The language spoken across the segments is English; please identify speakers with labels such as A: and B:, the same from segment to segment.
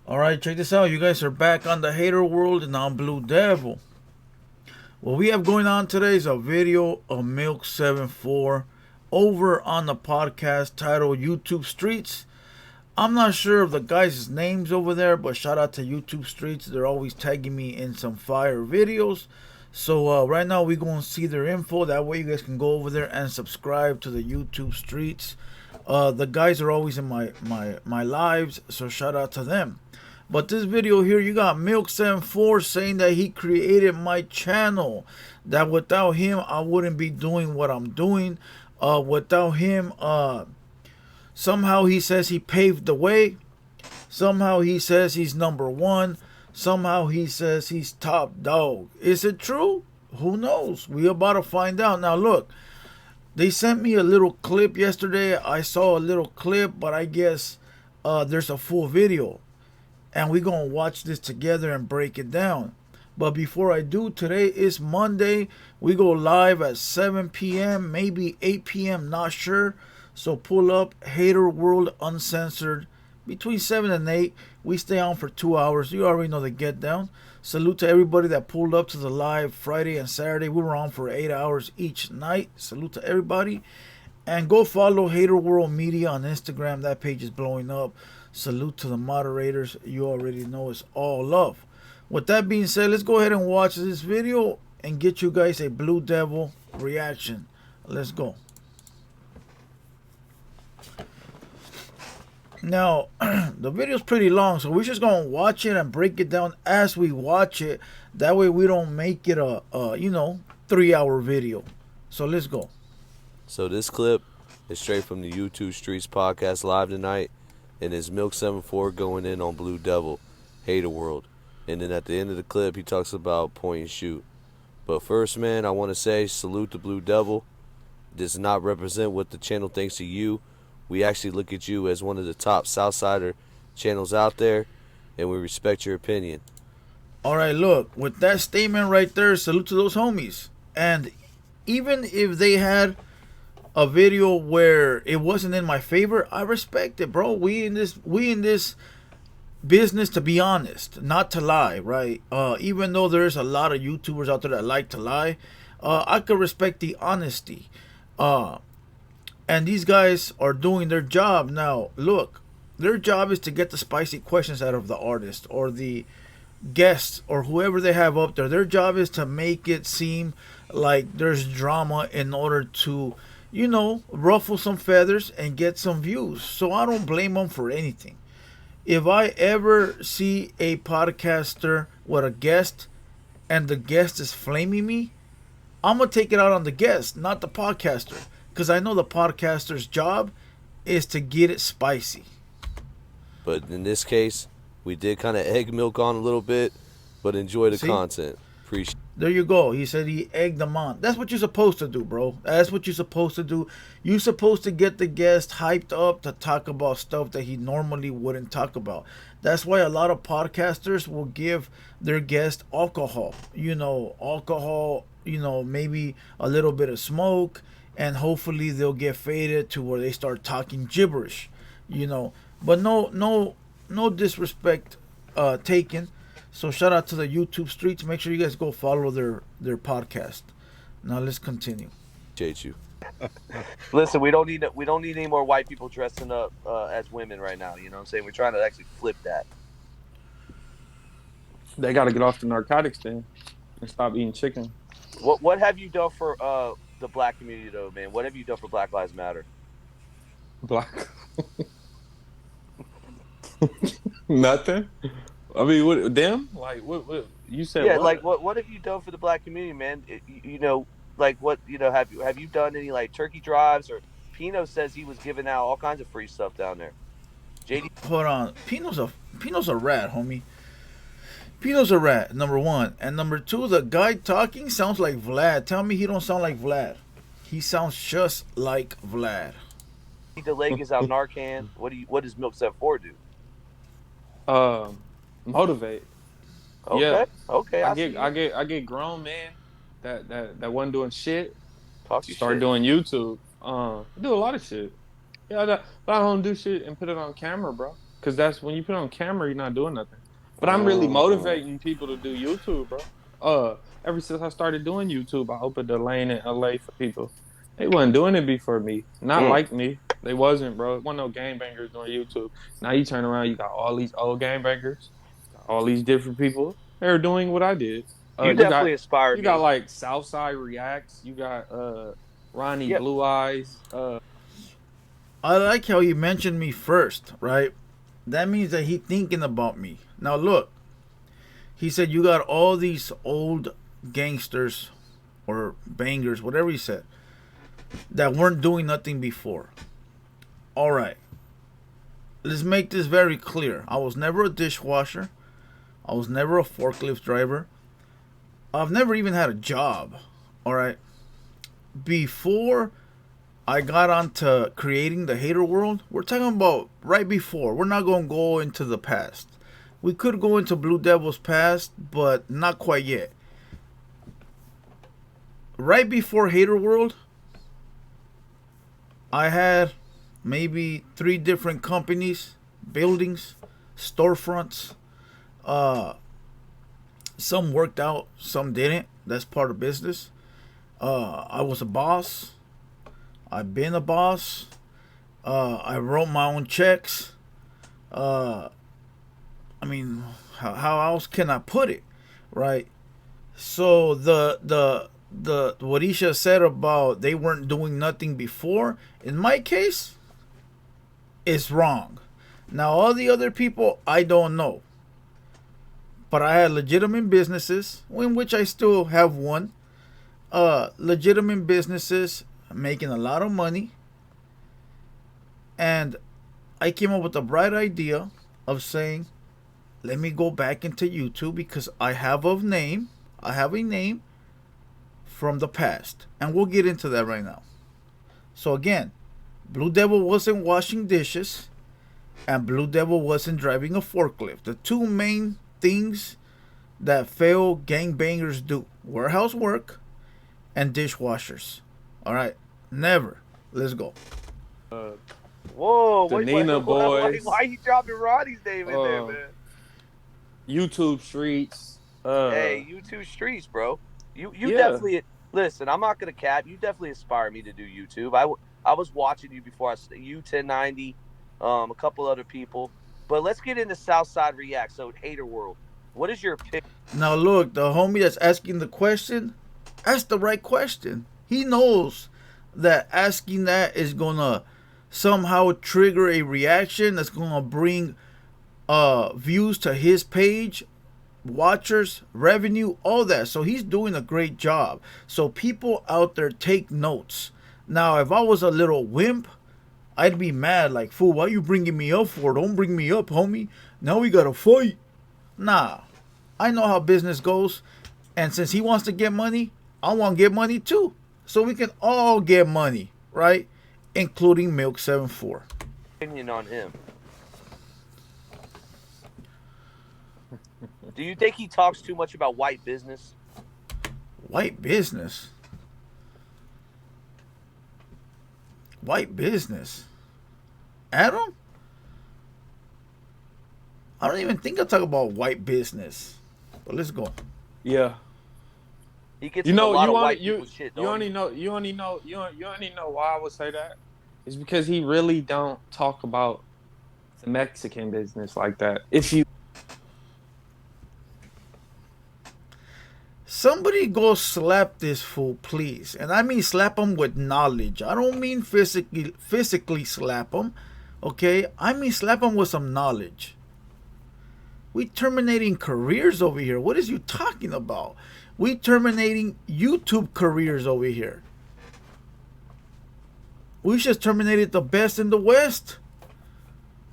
A: Alright, check this out. You guys are back on the Hater World and I'm Blue Devil. What we have going on today is a video of Milk74 over on the podcast titled YouTube Streets. I'm not sure of the guys' names over there, but shout out to YouTube Streets. They're always tagging me in some fire videos. So right now we're going to see their info. That way you guys can go over there and subscribe to the YouTube Streets. The guys are always in my lives, so shout out to them. But this video here, you got Milk74 saying that he created my channel. That without him, I wouldn't be doing what I'm doing. Without him, somehow he says he paved the way. Somehow he says he's number one. Somehow he says he's top dog. Is it true? Who knows? We about to find out. Now look, they sent me a little clip yesterday. I saw a little clip, but I guess there's a full video. And we're going to watch this together and break it down. But before I do, today is Monday. We go live at 7 p.m., maybe 8 p.m., not sure. So pull up TheHaterWorld Uncensored between 7 and 8. We stay on for 2 hours. You already know the get down. Salute to everybody that pulled up to the live Friday and Saturday. We were on for 8 hours each night. Salute to everybody. And go follow TheHaterWorld Media on Instagram. That page is blowing up. Salute to the moderators. You already know it's all love. With that being said, let's go ahead and watch this video and get you guys a Blue Devil reaction. Let's go. Now, the video's pretty long, so we're just going to watch it and break it down as we watch it. That way we don't make it a 3-hour video. So let's go.
B: So this clip is straight from the YouTube Streets podcast live tonight. And it's Milk74 going in on Blue Devil, TheHaterWorld. And then at the end of the clip, he talks about point and shoot. But first, man, I want to say salute to Blue Devil. This does not represent what the channel thinks of you. We actually look at you as one of the top Southsider channels out there, and we respect your opinion.
A: All right, look, with that statement right there, salute to those homies. And even if they had a video where it wasn't in my favor, I respect it, bro. We in this business to be honest, not to lie, right? Even though there's a lot of YouTubers out there that like to lie, I could respect the honesty. And these guys are doing their job. Now, look, their job is to get the spicy questions out of the artist or the guests or whoever they have up there. Their job is to make it seem like there's drama in order to ruffle some feathers and get some views. So I don't blame them for anything. If I ever see a podcaster with a guest and the guest is flaming me, I'm going to take it out on the guest, not the podcaster. Because I know the podcaster's job is to get it spicy.
B: But in this case, we did kind of egg Milk on a little bit, but enjoy the content. Appreciate.
A: There you go. He said he egged them on. That's what you're supposed to do, bro. That's what you're supposed to do. You're supposed to get the guest hyped up to talk about stuff that he normally wouldn't talk about. That's why a lot of podcasters will give their guest alcohol. Alcohol, maybe a little bit of smoke, and hopefully they'll get faded to where they start talking gibberish. But no disrespect taken. So shout out to the YouTube Streets. Make sure you guys go follow their podcast. Now let's continue.
B: Appreciate you.
C: Listen, we don't need any more white people dressing up as women right now. You know what I'm saying? We're trying to actually flip that.
D: They got to get off the narcotics then and stop eating chicken.
C: What have you done for the black community though, man? What have you done for Black Lives Matter?
D: Black. Nothing. I mean, what? Damn. Like what? You said?
C: Yeah,
D: what?
C: like what have you done for the black community, man? Have you done any like turkey drives? Or Pino says he was giving out all kinds of free stuff down there. JD,
A: Hold on. Pino's a rat, homie. Pino's a rat, number one. And number two, the guy talking sounds like Vlad. Tell me he don't sound like Vlad. He sounds just like Vlad.
C: the leg is out Narcan. What does Milk74 do?
D: Motivate.
C: Okay.
D: Yeah.
C: Okay.
D: I get grown man that wasn't doing shit.
C: Talk your
D: Start
C: shit.
D: doing YouTube. I do a lot of shit. Yeah, I don't do shit and put it on camera, bro. Because that's when you put on camera, you're not doing nothing. But I'm really motivating people to do YouTube, bro. Ever since I started doing YouTube, I opened a lane in LA for people. They wasn't doing it before me. Not like me. They wasn't, bro. It wasn't no gangbangers doing YouTube. Now you turn around, you got all these old gangbangers, all these different people. They're doing what I did.
C: You definitely inspired
D: you
C: me.
D: got like Southside Reacts. You got Ronnie
C: Yep.
D: Blue Eyes.
A: I like how you mentioned me first, right? That means that he thinking about me. Now look, he said you got all these old gangsters or bangers, whatever he said, that weren't doing nothing before. All right. Let's make this very clear. I was never a dishwasher. I was never a forklift driver. I've never even had a job. All right. Before I got onto creating the Hater World, we're talking about right before. We're not going to go into the past. We could go into Blue Devil's past, but not quite yet. Right before Hater World, I had maybe 3 different companies, buildings, storefronts. Some worked out, some didn't. That's part of business. I was a boss. I've been a boss. I wrote my own checks. I mean, how else can I put it, right? So the what Isha said about they weren't doing nothing before, in my case, is wrong. Now all the other people, I don't know. But I had legitimate businesses, in which I still have one. Legitimate businesses, making a lot of money. And I came up with a bright idea of saying, let me go back into YouTube because I have a name. I have a name from the past. And we'll get into that right now. So again, Blue Devil wasn't washing dishes and Blue Devil wasn't driving a forklift. The 2 main things that failed gangbangers do: warehouse work and dishwashers. All right, never. Let's go.
C: Whoa,
D: The
C: wait,
D: Nina Boys.
C: why are you dropping Ronnie's name in there, man?
D: YouTube Streets.
C: Hey, YouTube Streets, bro. You
D: Yeah.
C: definitely listen. I'm not gonna cap. You definitely inspire me to do YouTube. I was watching you before you 1090, a couple other people. But let's get into Southside React. So Hater World. What is your pick?
A: Now look, the homie that's asking the question, ask the right question. He knows that asking that is gonna somehow trigger a reaction that's gonna bring views to his page, watchers, revenue, all that. So he's doing a great job. So people out there, take notes. Now if I was a little wimp, I'd be mad like, fool, why you bringing me up for? Don't bring me up, homie. Now we gotta fight. Nah, I know how business goes. And since he wants to get money, I want to get money too. So we can all get money, right? Including Milk74.
C: Opinion on him. Do you think he talks too much about white business?
A: White business? White business? Adam? I don't even think I talk about white business. But let's go.
D: Yeah.
C: He gets a lot of white people shit.
D: You only know why I would say that. It's because he really don't talk about the Mexican business like that.
A: Somebody go slap this fool, please. And I mean slap him with knowledge. I don't mean physically slap him. Okay? I mean slap him with some knowledge. We terminating careers over here. What is you talking about? We terminating YouTube careers over here. We just terminated the best in the West.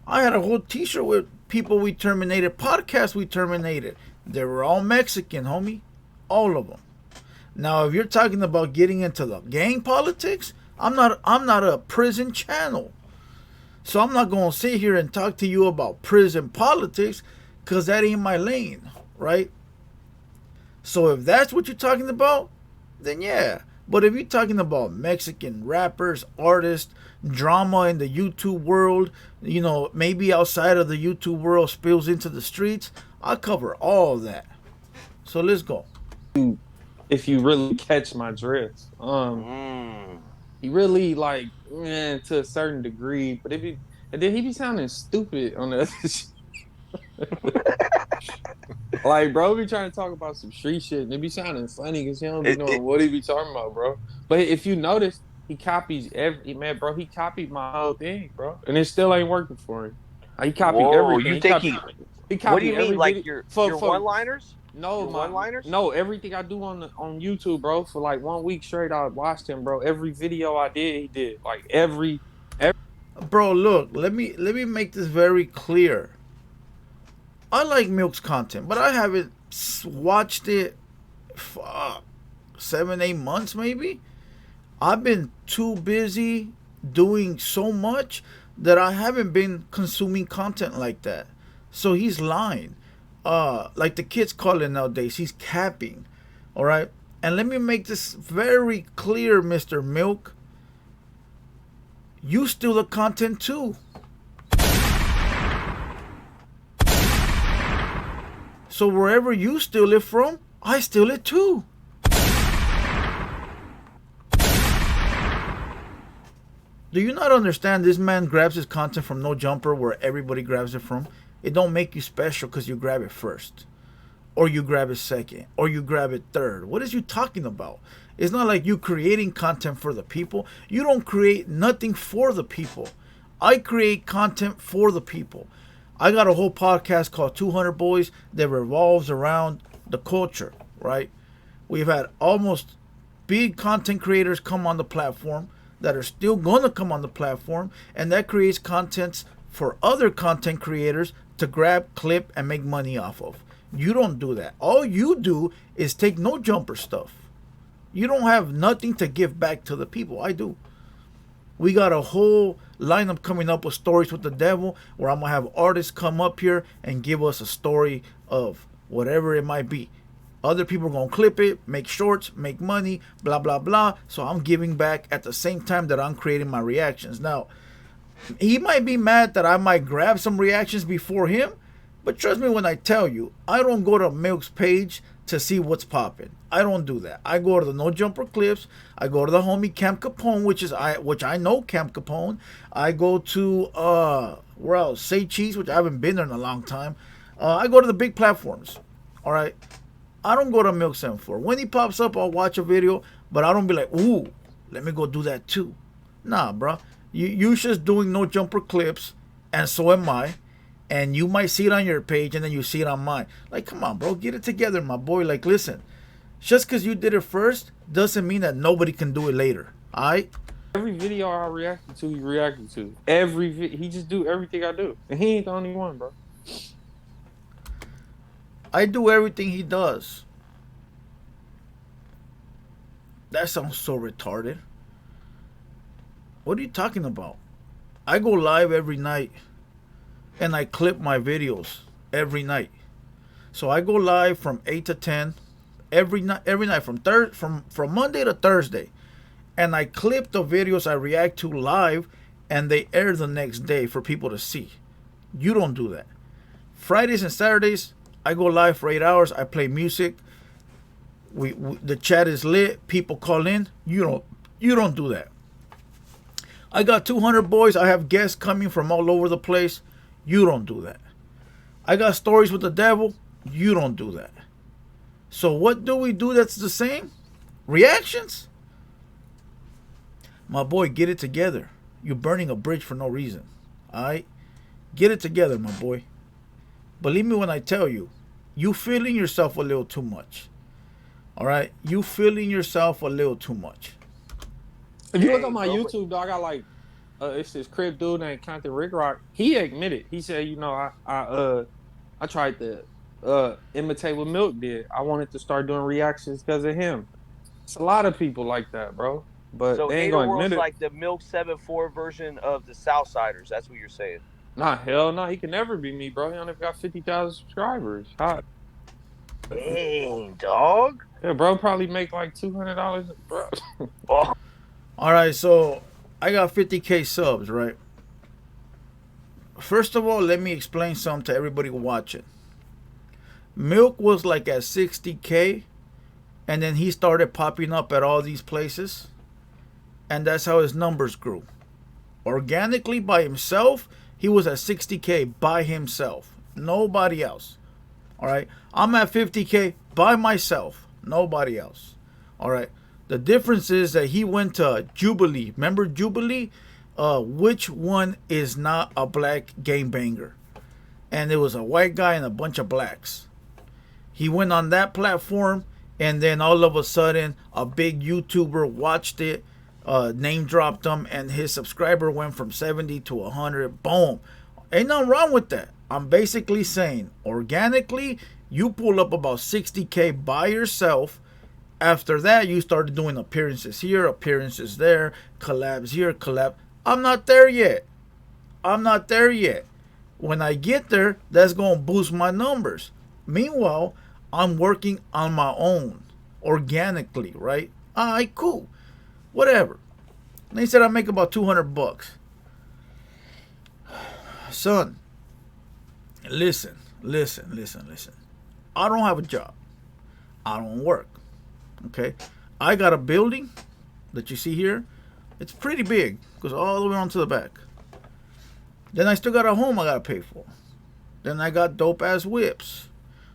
A: I had a whole t-shirt with people we terminated, podcasts we terminated. They were all Mexican, homie. All of them. Now, if you're talking about getting into the gang politics, I'm not a prison channel. So I'm not going to sit here and talk to you about prison politics because that ain't my lane, right? So if that's what you're talking about, then yeah, But if you're talking about Mexican rappers, artists, drama in the YouTube world, you know, maybe outside of the YouTube world spills into the streets, I cover all of that. So let's go.
D: If you really catch my drift, he really like, man, to a certain degree, but and then he be sounding stupid on the other shit. Like, bro, be trying to talk about some street shit and it be sounding funny because he don't be knowing what he be talking about, bro. But if you notice, he copies bro, he copied my whole thing, bro. And it still ain't working for him. He copied everything.
C: You think
D: he copied
C: what do you mean, like
D: video,
C: your one-liners?
D: No,
C: one-liners?
D: No, everything I do on YouTube, bro, for like 1 week straight, I watched him, bro. Every video I did, he did. Like every
A: Bro, look, let me make this very clear. I like Milk's content, but I haven't watched it for 7-8 months maybe. I've been too busy doing so much that I haven't been consuming content like that. So he's lying. Like the kids call it nowadays, he's capping. All right? And let me make this very clear, Mr. Milk. You steal the content too. So wherever you steal it from, I steal it too. Do you not understand this man grabs his content from No Jumper where everybody grabs it from? It don't make you special because you grab it first. Or you grab it second. Or you grab it third. What is you talking about? It's not like you creating content for the people. You don't create nothing for the people. I create content for the people. I got a whole podcast called 200 Boys that revolves around the culture, right? We've had almost big content creators come on the platform that are still going to come on the platform, and that creates contents for other content creators to grab, clip, and make money off of. You don't do that. All you do is take No Jumper stuff. You don't have nothing to give back to the people. I do. We got a whole lineup coming up with Stories with the Devil, where I'm going to have artists come up here and give us a story of whatever it might be. Other people are going to clip it, make shorts, make money, blah, blah, blah. So I'm giving back at the same time that I'm creating my reactions. Now, he might be mad that I might grab some reactions before him, but trust me when I tell you, I don't go to Milk's page to see what's popping. I don't do that. I go to the No Jumper clips. I go to the homie Camp Capone, which I know Camp Capone. I go to where else? Say Cheese, which I haven't been there in a long time. I go to the big platforms. All right. I don't go to Milk74. When he pops up, I'll watch a video, but I don't be like, ooh, let me go do that too. Nah, bro. You just doing No Jumper clips, and so am I. And you might see it on your page, and then you see it on mine. Like, come on, bro. Get it together, my boy. Like, listen. Just because you did it first doesn't mean that nobody can do it later. All right?
D: Every video I reacted to, he reacted to. He just do everything I do. And he ain't the only one, bro.
A: I do everything he does. That sounds so retarded. What are you talking about? I go live every night. And I clip my videos every night. So I go live from 8 to 10 every night from Monday to Thursday. And I clip the videos I react to live, and they air the next day for people to see. You don't do that. Fridays and Saturdays, I go live for 8 hours. I play music. The chat is lit. People call in. You don't do that. I got 200 boys. I have guests coming from all over the place. You don't do that. I got Stories with the Devil. You don't do that. So what do we do that's the same? Reactions? My boy, get it together. You're burning a bridge for no reason. Alright? Get it together, my boy. Believe me when I tell you, you feeling yourself a little too much. Alright? You feeling yourself a little too much.
D: If you look on my YouTube, dog, I got like it's this crib dude named Content Rick Rock. He admitted. He said, you know, I tried to imitate what Milk did. I wanted to start doing reactions because of him. It's a lot of people like that, bro. But
C: so
D: they ain't gonna admit
C: TheHaterWorld's
D: it.
C: like the Milk74 version of the Southsiders. That's what you're saying.
D: Nah, hell no. He can never be me, bro. He only got 50,000 subscribers.
C: Dang, dog.
D: Yeah, bro, probably make like $200, bro.
C: Oh,
A: All right, so I got 50K subs, right? First of all, let me explain something to everybody watching. Milk was like at 60K, and then he started popping up at all these places, and that's how his numbers grew. Organically by himself, he was at 60K by himself. Nobody else. All right. I'm at 50K by myself. Nobody else. All right. The difference is that he went to Jubilee. Remember Jubilee? Which one is not a black game banger? And it was a white guy and a bunch of blacks. He went on that platform, and then all of a sudden, a big YouTuber watched it, name dropped him, and his subscriber went from 70 to 100. Boom. Ain't nothing wrong with that. I'm basically saying, organically, you pull up about 60K by yourself. After that, you started doing appearances here, appearances there, collabs here, collab. I'm not there yet. I'm not there yet. When I get there, that's going to boost my numbers. Meanwhile, I'm working on my own, organically, right? All right, cool. Whatever. They said I make about $200. Son, listen. I don't have a job. I don't work. Okay? I got a building that you see here. It's pretty big. Goes all the way onto the back. Then I still got a home I got to pay for. Then I got dope ass whips.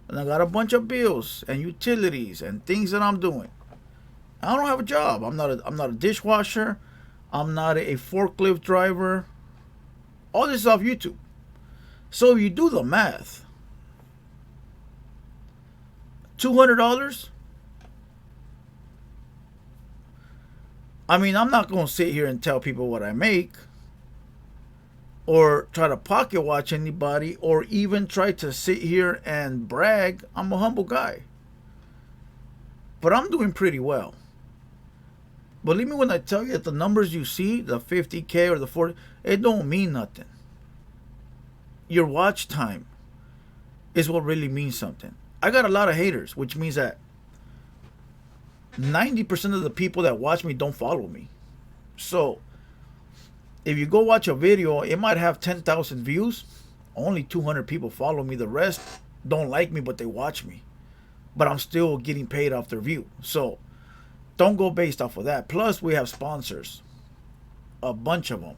A: And I got a bunch of bills and utilities and things that I'm doing. I don't have a job. I'm not a dishwasher. I'm not a forklift driver. All this is off YouTube. So if you do the math, $200. I mean, I'm not going to sit here and tell people what I make, or try to pocket watch anybody, or even try to sit here and brag. I'm a humble guy. But I'm doing pretty well. Believe me when I tell you that the numbers you see, the 50K or the 40, it don't mean nothing. Your watch time is what really means something. I got a lot of haters, which means that 90% of the people that watch me don't follow me. So if you go watch a video, it might have 10,000 views. Only 200 people follow me. The rest don't like me, but they watch me. But I'm still getting paid off their view. So don't go based off of that. Plus, we have sponsors. A bunch of them.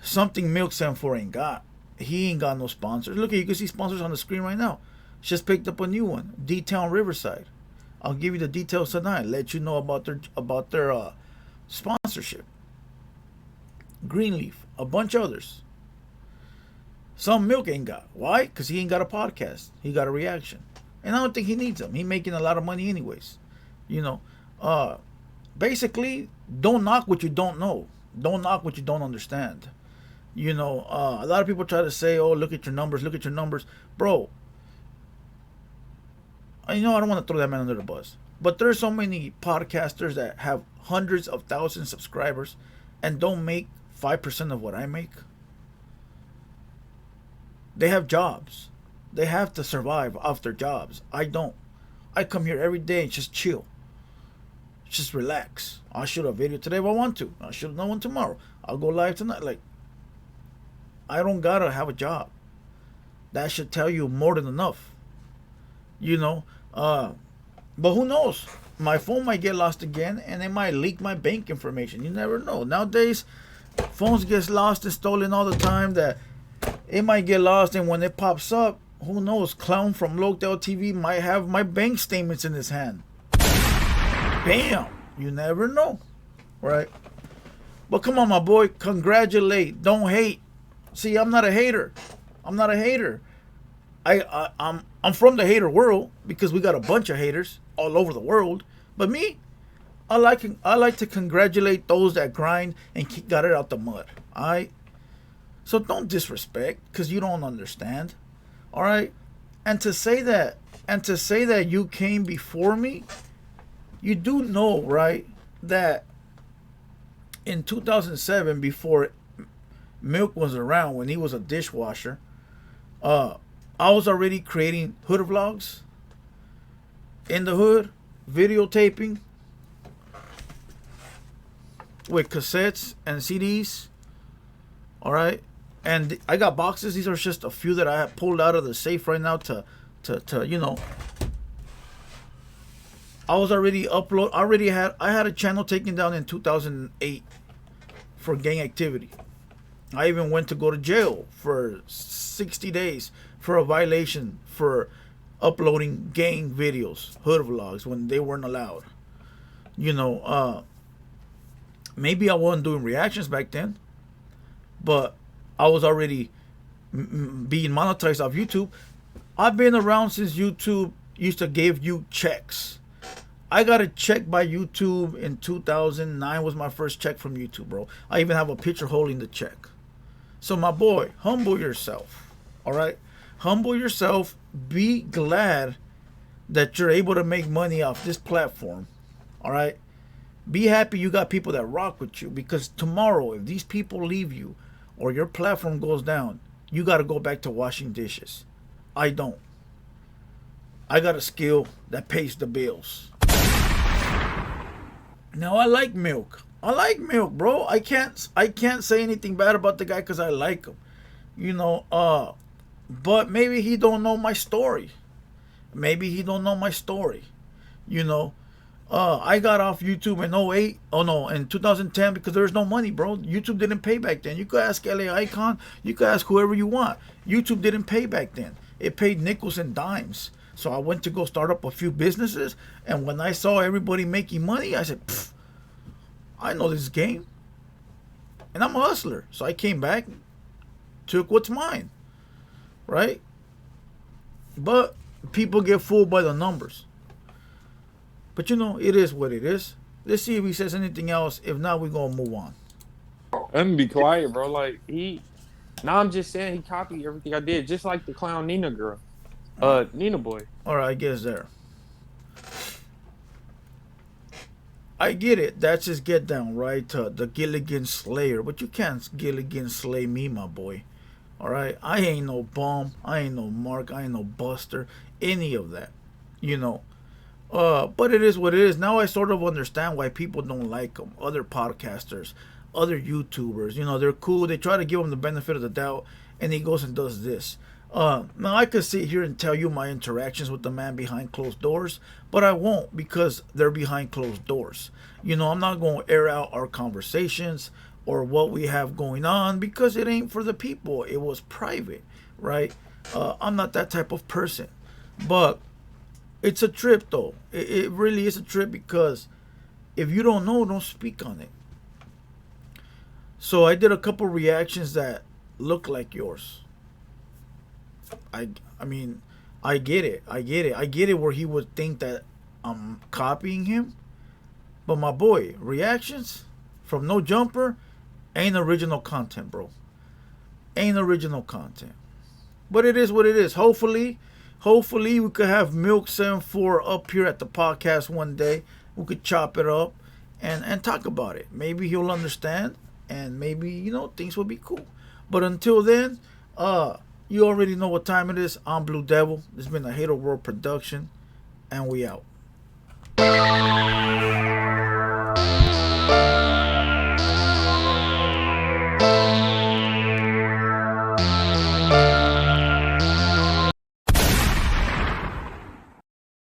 A: Something Milk74 ain't got. He ain't got no sponsors. Look, you can see sponsors on the screen right now. Just picked up a new one. D-Town Riverside. I'll give you the details tonight. Let you know about their sponsorship. Greenleaf, a bunch of others. Some Milk ain't got. Why? Because he ain't got a podcast. He got a reaction. And I don't think he needs them. He making a lot of money anyways. You know, basically, don't knock what you don't know. Don't knock what you don't understand. You know, a lot of people try to say, oh, look at your numbers, look at your numbers. Bro, I know I don't want to throw that man under the bus. But there's so many podcasters that have hundreds of thousands of subscribers and don't make 5% of what I make. They have jobs. They have to survive off their jobs. I don't. I come here every day and just chill. Just relax. I'll shoot a video today if I want to. I'll shoot another one tomorrow. I'll go live tonight. Like, I don't gotta have a job. That should tell you more than enough. You know, but who knows? My phone might get lost again, and they might leak my bank information. You never know. Nowadays, phones get lost and stolen all the time. That it might get lost, and when it pops up, who knows? Clown from Local TV might have my bank statements in his hand. Bam! You never know, right? But come on, my boy, congratulate. Don't hate. See, I'm not a hater. I'm not a hater. I'm from the hater world because we got a bunch of haters all over the world. But me, I like to congratulate those that grind and got it out the mud. All right. So don't disrespect because you don't understand. All right. And to say that you came before me, you do know, right, that in 2007, before Milk was around, when he was a dishwasher, I was already creating hood vlogs. in the hood, videotaping with cassettes and CDs. All right, and I got boxes. These are just a few that I have pulled out of the safe right now to you know. I was already I had a channel taken down in 2008 for gang activity. I even went to go to jail for 60 days for a violation for uploading gang videos, hood vlogs when they weren't allowed. You know, maybe I wasn't doing reactions back then, but I was already being monetized off YouTube. I've been around since YouTube used to give you checks. I got a check by YouTube in 2009 was my first check from YouTube, bro. I even have a picture holding the check. So my boy, humble yourself. All right? Humble yourself. Be glad that you're able to make money off this platform. All right? Be happy you got people that rock with you, because tomorrow if these people leave you or your platform goes down, you got to go back to washing dishes. I don't. I got a skill that pays the bills. Now I like Milk. I like Milk, bro. I can't say anything bad about the guy because I like him. You know, but maybe he don't know my story. Maybe he don't know my story. You know, I got off YouTube in 08. Oh no, in 2010 because there was no money, bro. YouTube didn't pay back then. You could ask LA Icon. You could ask whoever you want. YouTube didn't pay back then. It paid nickels and dimes. So I went to go start up a few businesses, and when I saw everybody making money, I said, I know this game. And I'm a hustler. So I came back, took what's mine. Right? But people get fooled by the numbers. But you know, it is what it is. Let's see if he says anything else. If not, we're going to move on.
D: Let me be quiet, bro. Like, now I'm just saying he copied everything I did, just like the clown Nina girl. Nina boy.
A: Alright, I guess there. I get it. That's his get down, right? The Gilligan Slayer. But you can't Gilligan slay me, my boy. Alright? I ain't no bum. I ain't no Mark. I ain't no Buster. Any of that. You know. But it is what it is. Now I sort of understand why people don't like him. Other podcasters. Other YouTubers. You know, they're cool. They try to give him the benefit of the doubt. And he goes and does this. Now I could sit here and tell you my interactions with the man behind closed doors, but I won't because they're behind closed doors. You know, I'm not going to air out our conversations or what we have going on because it ain't for the people. It was private, right? I'm not that type of person, but it's a trip though. It really is a trip because if you don't know, don't speak on it. So I did a couple reactions that look like yours. I mean, I get it. I get it where he would think that I'm copying him. But my boy, reactions from No Jumper ain't original content, bro. Ain't original content. But it is what it is. Hopefully we could have Milk74 up here at the podcast one day. We could chop it up and talk about it. Maybe he'll understand and maybe, you know, things will be cool. But until then, you already know what time it is. I'm Blue Devil. This has been a TheHaterWorld production, and we out.